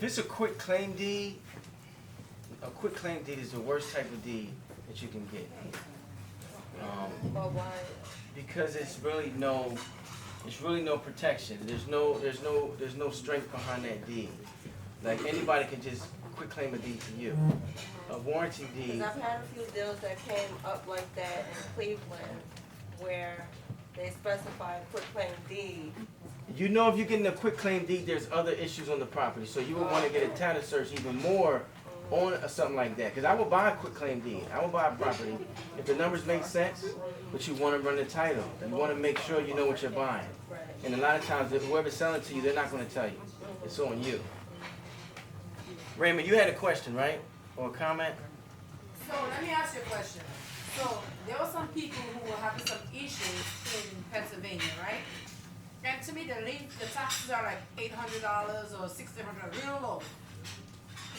If it's a quit claim deed is the worst type of deed that you can get. But why? Because it's really no protection. There's no strength behind that deed. Like anybody can just quit claim a deed to you. A warranty deed. Because I've had a few deals that came up like that in Cleveland, where they specified quit claim deed. You know, if you're getting a quit claim deed, there's other issues on the property. So you would want to get a title search even more on something like that. Because I would buy a quit claim deed. I would buy a property if the numbers make sense, but you want to run the title. You want to make sure you know what you're buying. And a lot of times, whoever's selling it to you, they're not going to tell you. It's on you. Raymond, you had a question, right? Or a comment? So let me ask you a question. So there were some people who were having some issues in Pennsylvania, right? And to me, the taxes are like $800 or $1,600, real low.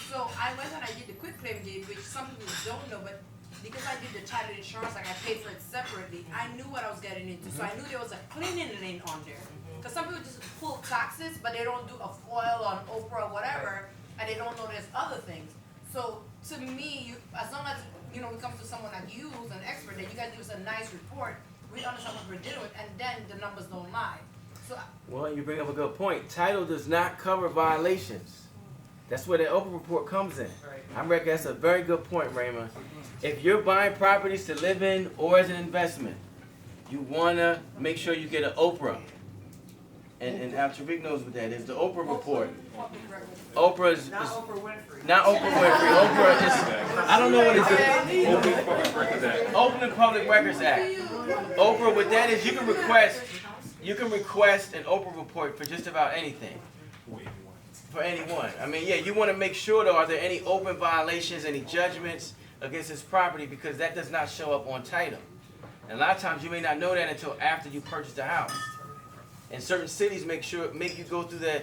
So I went and I did the quick claim deed, which some people don't know, but because I did the title insurance, like I paid for it separately, I knew what I was getting into. So I knew there was a cleaning lien on there. Because some people just pull taxes, but they don't do a foil on Oprah or whatever, and they don't know there's other things. So to me, as long as we come to someone like you who's an expert, that you guys give us a nice report, we understand what we're dealing with, and then the numbers don't lie. So, well, you bring up a good point. Title does not cover violations. That's where the Oprah report comes in. I reckon that's a very good point, Raymond. If you're buying properties to live in or as an investment, you want to make sure you get an Oprah. And Al-Tariq knows what that is, the Oprah report. Oprah is not Oprah Winfrey. Not Oprah Winfrey. Oprah is, I don't know what it is. Open Public Records Act. Oprah, what that is, you can request an Oprah report for just about anything. For anyone. I mean, yeah, you want to make sure, though, are there any open violations, any judgments against this property, because that does not show up on title. And a lot of times you may not know that until after you purchase the house. And certain cities make you go through the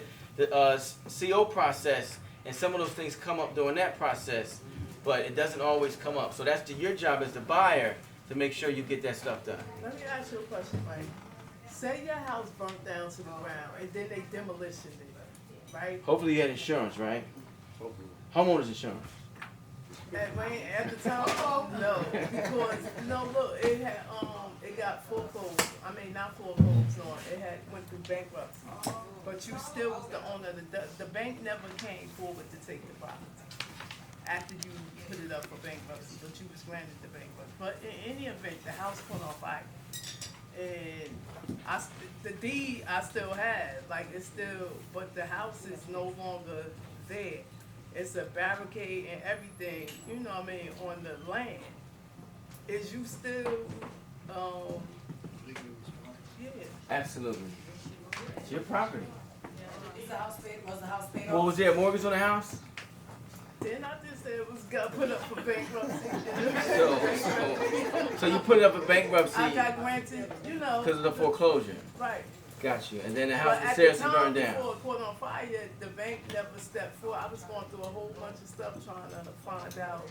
CO process, and some of those things come up during that process, but it doesn't always come up. So that's your job as the buyer to make sure you get that stuff done. Let me ask you a question, Mike. Say your house burnt down to the ground, and then they demolition it, right? Hopefully you had insurance, right? Homeowners insurance. At the time, no, because look, it got foreclosed. I mean, not foreclosed on. It went through bankruptcy, but you still was the owner. The bank never came forward to take the property after you put it up for bankruptcy, but you was granted the bankruptcy. But in any event, the house caught on fire, and the deed I still have, like it's still, but the house is no longer there. It's a barricade and everything, you know what I mean, on the land. Is you still, yeah. Absolutely. It's your property. is the house paid? Was the house paid off? What was there, a mortgage on the house? Then I just said it was got put up for bankruptcy. So you put it up for bankruptcy I got granted, because of the foreclosure. Right. Got you. And then the house But was at seriously the time burned down. before it caught on fire, the bank never stepped forward. I was going through a whole bunch of stuff trying to find out.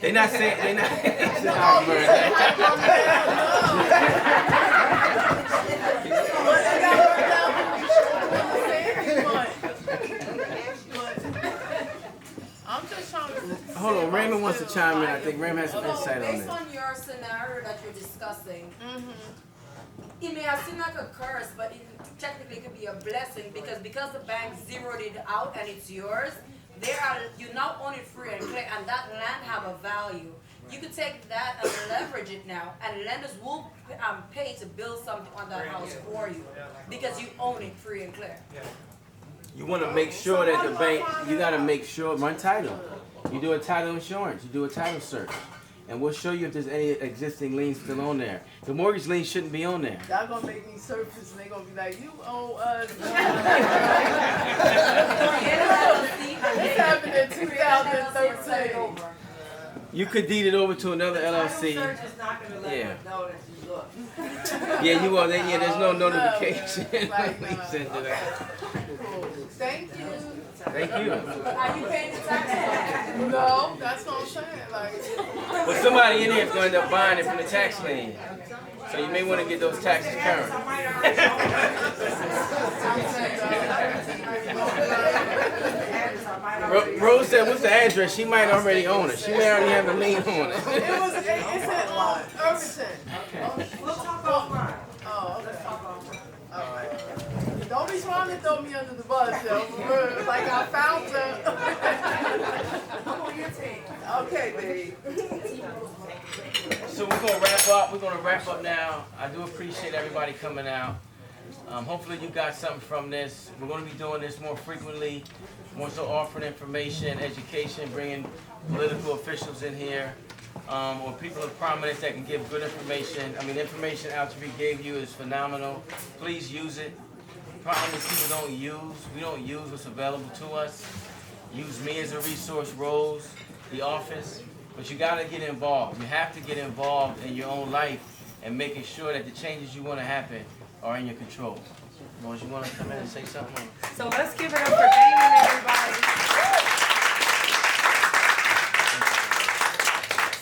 They're not saying, they're not. I'm just trying to. Hold on, Raymond wants to chime in. I think Raymond has some insight on Based this. on your scenario that you're discussing, it may have seemed like a curse, but it technically could be a blessing because the bank zeroed it out and it's yours. You now own it free and clear, and that land have a value. You could take that and leverage it now, and lenders will pay to build something on that house for you because you own it free and clear. You want to make sure that the bank, you got to make sure, run title. You do a title insurance, you do a title search. And we'll show you if there's any existing liens still on there. The mortgage lien shouldn't be on there. Y'all gonna make me surface and they gonna be like, you owe us. This happened in 2013. You could deed it over to another LLC. Yeah. Yeah, you are. Yeah, there's no notification. Send to that. Thank you. Thank you. Are you paying the taxes? No, that's what I'm saying. Like, But somebody in here is going to end up buying it from the tax lien. So you may want to get those taxes current. Rose said, "What's the address?" She might already own it. She may already have a lien on it. It said Irvington. We'll talk offline. Oh, okay. All right. Don't be trying to throw me under the bus, though. Like I found her. I'm on your team. Okay, babe. So we're gonna wrap up. We're gonna wrap up now. I do appreciate everybody coming out. Hopefully you got something from this. We're gonna be doing this more frequently. More so offering information, education, bringing political officials in here, or people of prominence that can give good information. I mean, information Algebra gave you is phenomenal. Please use it. The problem is people don't use. We don't use what's available to us. Use me as a resource, Rose, the office. But you gotta get involved. You have to get involved in your own life and making sure that the changes you want to happen are in your control. Rose, you want to come in and say something? So let's give it up for Damon, everybody.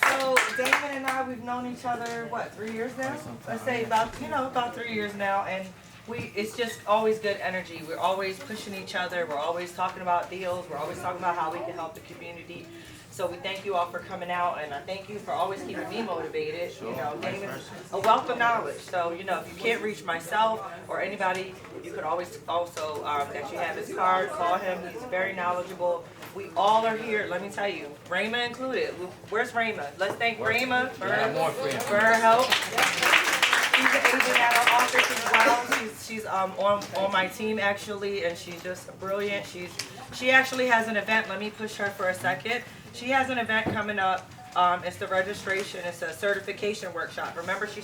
So Damon and I, we've known each other, what, 3 years now? Let's say about 3 years now, and it's just always good energy. We're always pushing each other. We're always talking about deals. We're always talking about how we can help the community. So we thank you all for coming out, and I thank you for always keeping me motivated. Sure. You know, Damon's a wealth of knowledge. So, you know, if you can't reach myself or anybody, you could always also, that you have his card, call him. He's very knowledgeable. We all are here, let me tell you, Rayma included. Where's Rayma? Let's thank Rayma for her help. She's an agent at our office as well. She's on my team actually, and she's just brilliant. She actually has an event. Let me push her for a second. She has an event coming up. It's the registration. It's a certification workshop. Remember, she